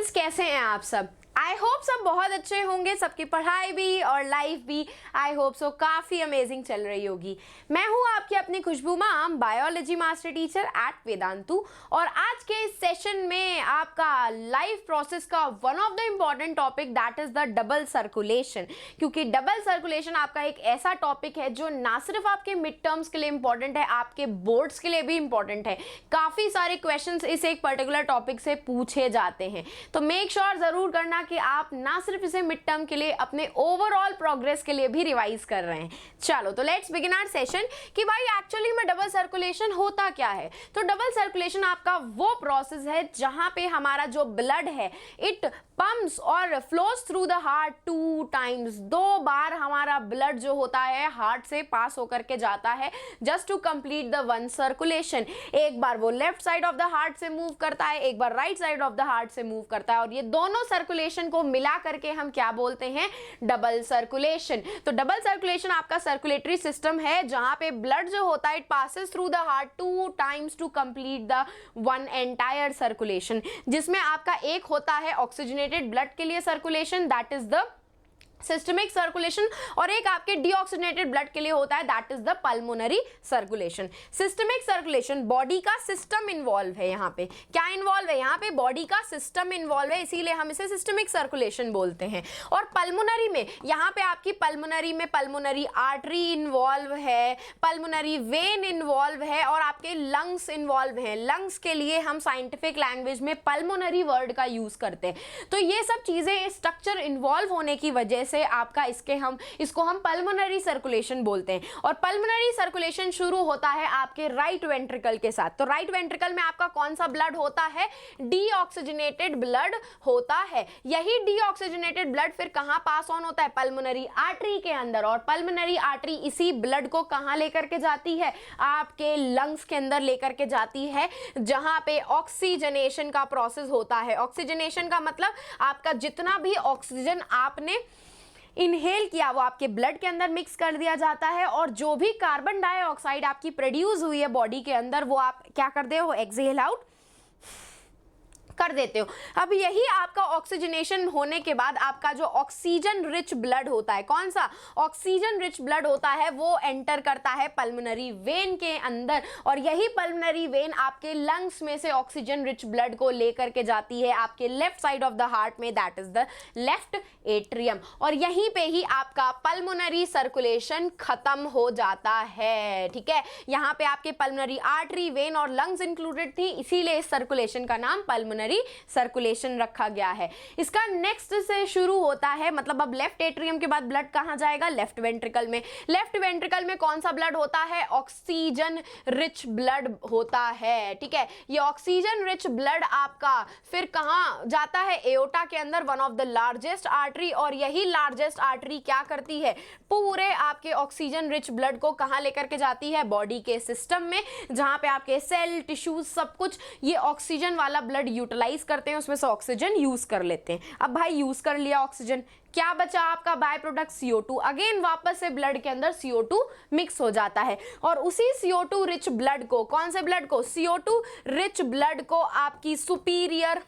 Friends, कैसे हैं आप सब? आई होप सब बहुत अच्छे होंगे, सबकी पढ़ाई भी और लाइफ भी आई होप सो काफ़ी अमेजिंग चल रही होगी। मैं हूँ आपकी अपनी Khushboo ma'am, biology master teacher at Vedantu, और आज के इस सेशन में आपका लाइफ प्रोसेस का one of the important topic that is the double circulation. क्योंकि डबल सर्कुलेशन आपका एक ऐसा टॉपिक है जो ना सिर्फ आपके मिड टर्म्स के लिए इम्पॉर्टेंट है, आपके बोर्ड्स के लिए भी इम्पॉर्टेंट है। काफ़ी सारे क्वेश्चंस इस एक पर्टिकुलर टॉपिक से पूछे जाते हैं, तो मेक श्योर ज़रूर करना कि आप ना सिर्फ इसे मिड टर्म के लिए, अपने ओवरऑल प्रोग्रेस के लिए भी रिवाइज कर रहे हैं। चलो तो लेट्स बिगिन आवर सेशन कि भाई एक्चुअली में डबल सर्कुलेशन होता क्या है। तो डबल सर्कुलेशन आपका वो प्रोसेस है जहां पे हमारा जो ब्लड है इट पम्प्स और flows through the heart 2 times. 2 बार हमारा ब्लड जो होता है हार्ट से पास होकर के जाता है just to complete the one circulation. एक बार वो left side of the heart से मूव करता है, एक बार right side of the heart से मूव करता है, और ये दोनों सर्कुलेशन को मिला करके हम क्या बोलते हैं? Double circulation. तो डबल सर्कुलेशन आपका सर्कुलेटरी सिस्टम है जहां पे ब्लड जो होता है it passes through the heart 2 times to complete the one entire circulation, जिसमें आपका एक होता है ऑक्सीजनेटेड ब्लड के लिए circulation that is the systemic circulation, और एक आपके डीऑक्सीजनेटेड ब्लड के लिए होता है that is the pulmonary circulation. Systemic circulation body का सिस्टम इन्वॉल्व है। यहाँ पे क्या इन्वॉल्व है? यहाँ पे बॉडी का सिस्टम इन्वॉल्व है, इसीलिए हम इसे सिस्टमिक सर्कुलेशन बोलते हैं। और पल्मोनरी में यहाँ पे आपकी पल्मोनरी में पल्मोनरी आर्टरी इन्वॉल्व है, पल्मोनरी वेन इन्वॉल्व है, और आपके लंग्स इन्वॉल्व हैं। लंग्स के लिए हम साइंटिफिक लैंग्वेज में पल्मोनरी वर्ड का यूज करते हैं। तो ये सब चीजें स्ट्रक्चर इन्वॉल्व होने की वजह से आपका इसको हम पल्मोनरी सर्कुलेशन बोलते हैं। और पल्मोनरी सर्कुलेशन शुरू होता है आपके राइट वेंट्रिकल के साथ। तो राइट वेंट्रिकल में आपका कौन सा ब्लड होता है? डीऑक्सीजनेटेड ब्लड होता है। यही डीऑक्सीजनेटेड ब्लड फिर कहां पास ऑन होता है? पल्मोनरी आर्टरी के अंदर। और पल्मोनरी आर्टरी इसी ब्लड को कहां लेकर के जाती है? आपके लंग्स के अंदर लेकर के जाती है, जहां पे ऑक्सीजनेशन का प्रोसेस होता है। ऑक्सीजनेशन का मतलब आपका जितना भी ऑक्सीजन आपने इनहेल किया वो आपके ब्लड के अंदर मिक्स कर दिया जाता है, और जो भी कार्बन डाइऑक्साइड आपकी प्रोड्यूस हुई है बॉडी के अंदर वो आप क्या कर दे हो? एक्सहेल आउट कर देते हो। अब यही आपका ऑक्सीजनेशन होने के बाद आपका जो ऑक्सीजन रिच ब्लड होता है, कौन सा ऑक्सीजन रिच ब्लड होता है, वो एंटर करता है पल्मोनरी वेन के अंदर, और यही पल्मोनरी वेन आपके लंग्स में से ऑक्सीजन रिच ब्लड को लेकर के जाती है आपके left side of the heart में, that is the left atrium. और यहीं पे ही आपका पल्मोनरी सर्कुलेशन खत्म हो जाता है। ठीक है, यहाँ पे आपके पल्मोनरी आर्टरी, वेन और लंग्स इंक्लूडेड थी, इसीलिए इस सर्कुलेशन का नाम पल्मोनरी सर्कुलेशन रखा गया है। इसका नेक्स्ट से शुरू होता है, मतलब अब लेफ्ट एट्रियम के बाद ब्लड कहां जाएगा? लेफ्ट वेंट्रिकल में। लेफ्ट वेंट्रिकल में कौन सा ब्लड होता है? ऑक्सीजन रिच ब्लड होता है। ठीक है, ये ऑक्सीजन रिच ब्लड आपका फिर कहां जाता है? एओर्टा के अंदर, one of the largest artery, और यही लार्जेस्ट आर्टरी क्या करती है? पूरे आपके ऑक्सीजन रिच ब्लड को कहां लेकर के जाती है? बॉडी के सिस्टम में, जहां पे आपके सेल, टिश्यूज, सब कुछ ये ऑक्सीजन वाला ब्लड यूटिलाइज करते हैं, उसमें से ऑक्सीजन यूज कर लेते हैं। अब भाई यूज कर लिया ऑक्सीजन, क्या बचा आपका? By product CO2। अगेन वापस से ब्लड के अंदर CO2 मिक्स हो जाता है, और उसी CO2 रिच ब्लड को, कौन से ब्लड को? CO2 रिच ब्लड को आपकी सुपीरियर,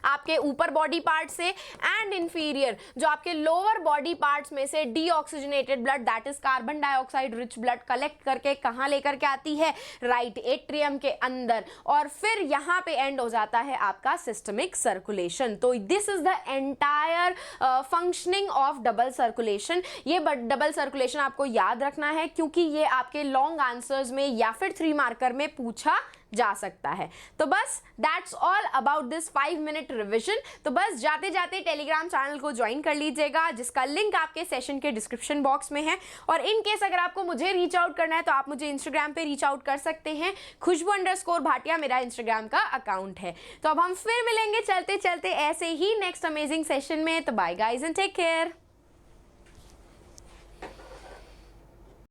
आपके ऊपर बॉडी पार्ट से, एंड इंफीरियर जो आपके लोअर बॉडी पार्ट्स में से deoxygenated blood that is carbon dioxide rich blood collect करके कहां लेकर के आती है? राइट एट्रियम के अंदर, और फिर यहां पे एंड हो जाता है आपका सिस्टमिक सर्कुलेशन। तो this is the entire functioning of double circulation. ये डबल सर्कुलेशन आपको याद रखना है, क्योंकि ये आपके लॉन्ग आंसर्स में या फिर 3 मार्कर में पूछा जा सकता है। तो बस that's all about this 5 minute revision. तो बस जाते जाते टेलीग्राम चैनल को ज्वाइन कर लीजिएगा, जिसका लिंक आपके सेशन के डिस्क्रिप्शन बॉक्स में है। और इन केस अगर आपको मुझे रीच आउट करना है तो आप मुझे इंस्टाग्राम पे रीच आउट कर सकते हैं। खुशबू_भाटिया मेरा इंस्टाग्राम का अकाउंट है। तो अब हम फिर मिलेंगे चलते चलते ऐसे ही नेक्स्ट अमेजिंग सेशन में। तो bye guys and take care.